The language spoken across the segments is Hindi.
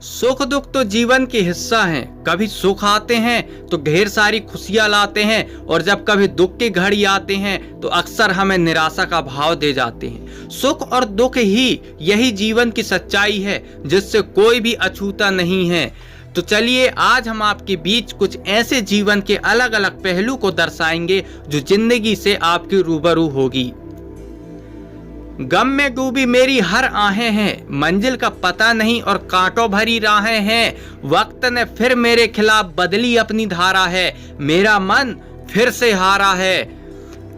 सुख दुख तो जीवन के हिस्सा हैं। कभी सुख आते हैं तो ढेर सारी खुशियां लाते हैं, और जब कभी दुख की घड़ी आते हैं तो अक्सर हमें निराशा का भाव दे जाते हैं। सुख और दुख ही यही जीवन की सच्चाई है, जिससे कोई भी अछूता नहीं है। तो चलिए आज हम आपके बीच कुछ ऐसे जीवन के अलग अलग पहलू को दर्शाएंगे जो जिंदगी से आपकी रूबरू होगी। गम में डूबी मेरी हर आहें हैं, मंजिल का पता नहीं और कांटों भरी राहें हैं। वक्त ने फिर मेरे खिलाफ बदली अपनी धारा है, मेरा मन फिर से हारा है।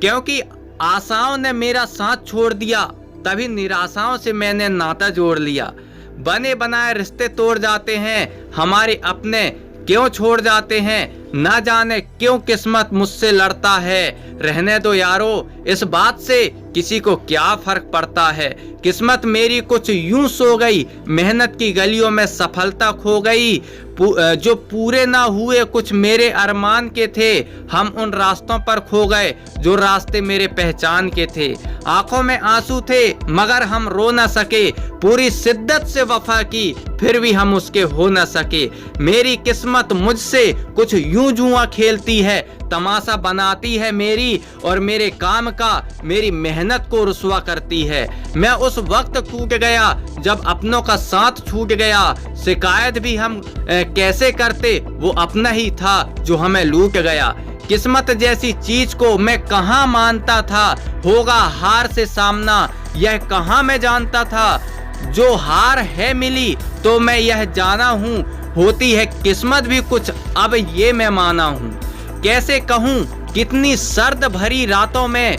क्योंकि आशाओं ने मेरा साथ छोड़ दिया, तभी निराशाओं से मैंने नाता जोड़ लिया। बने बनाए रिश्ते तोड़ जाते हैं, हमारे अपने क्यों छोड़ जाते हैं। ना जाने क्यों किस्मत मुझसे लड़ता है। रहने दो यारो, इस बात से किसी को क्या फर्क पड़ता है। किस्मत मेरी कुछ यूं सो गई, मेहनत की गलियों में सफलता खो गई। जो पूरे ना हुए कुछ मेरे अरमान के थे, हम उन रास्तों पर खो गए जो रास्ते मेरे पहचान के थे। आंखों में आंसू थे मगर हम रो न सके, पूरी शिद्दत से वफा की फिर भी हम उसके हो न सके। मेरी किस्मत मुझसे कुछ यूं जुआ खेलती है, तमाशा बनाती है मेरी और मेरे काम का मेरी मेहनत को रुसवा करती है। मैं उस वक्त टूट गया जब अपनों का साथ छूट गया। शिकायत भी हम कैसे करते, वो अपना ही था जो हमें लूट गया। किस्मत जैसी चीज को मैं कहाँ मानता था, होगा हार से सामना यह कहाँ मैं जानता था। जो हार है मिली तो मैं यह जाना हूँ, होती है किस्मत भी कुछ अब ये मैं माना हूँ। कैसे कहूँ कितनी सर्द भरी रातों में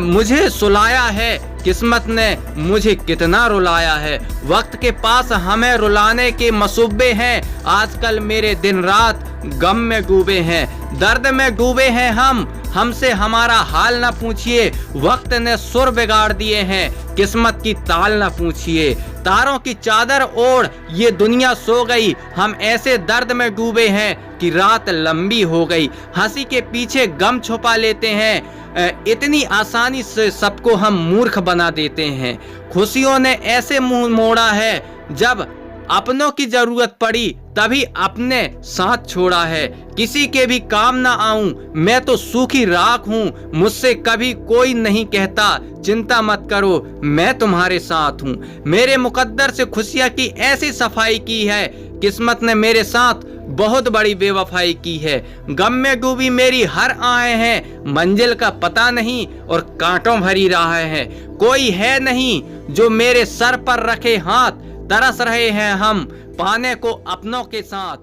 मुझे सुलाया है, किस्मत ने मुझे कितना रुलाया है। वक्त के पास हमें रुलाने के मसूबे हैं, आजकल मेरे दिन रात गम में डूबे हैं। दर्द में डूबे हैं हमसे हमारा हाल ना पूछिए। वक्त ने सुर बिगाड़ दिए हैं, किस्मत की ताल ना पूछिए। तारों की चादर ओढ़ ये दुनिया सो गई, हम ऐसे दर्द में डूबे हैं कि रात लंबी हो गई। हंसी के पीछे गम छुपा लेते हैं, इतनी आसानी से सबको हम मूर्ख बना देते हैं। खुशियों ने ऐसे मुंह मोड़ा है, जब अपनों की जरूरत पड़ी तभी अपने साथ छोड़ा है। किसी के भी काम ना आऊं, मैं तो सूखी राख हूँ। मुझसे कभी कोई नहीं कहता चिंता मत करो, मैं तुम्हारे साथ हूँ। मेरे मुकद्दर से खुशियाँ की ऐसी सफाई की है, किस्मत ने मेरे साथ बहुत बड़ी बेवफाई की है। गम में डूबी मेरी हर आहें हैं, मंजिल का पता नहीं और कांटों भरी राहें हैं। कोई है नहीं जो मेरे सर पर रखे हाथ, तरस रहे हैं हम पाने को अपनों के साथ।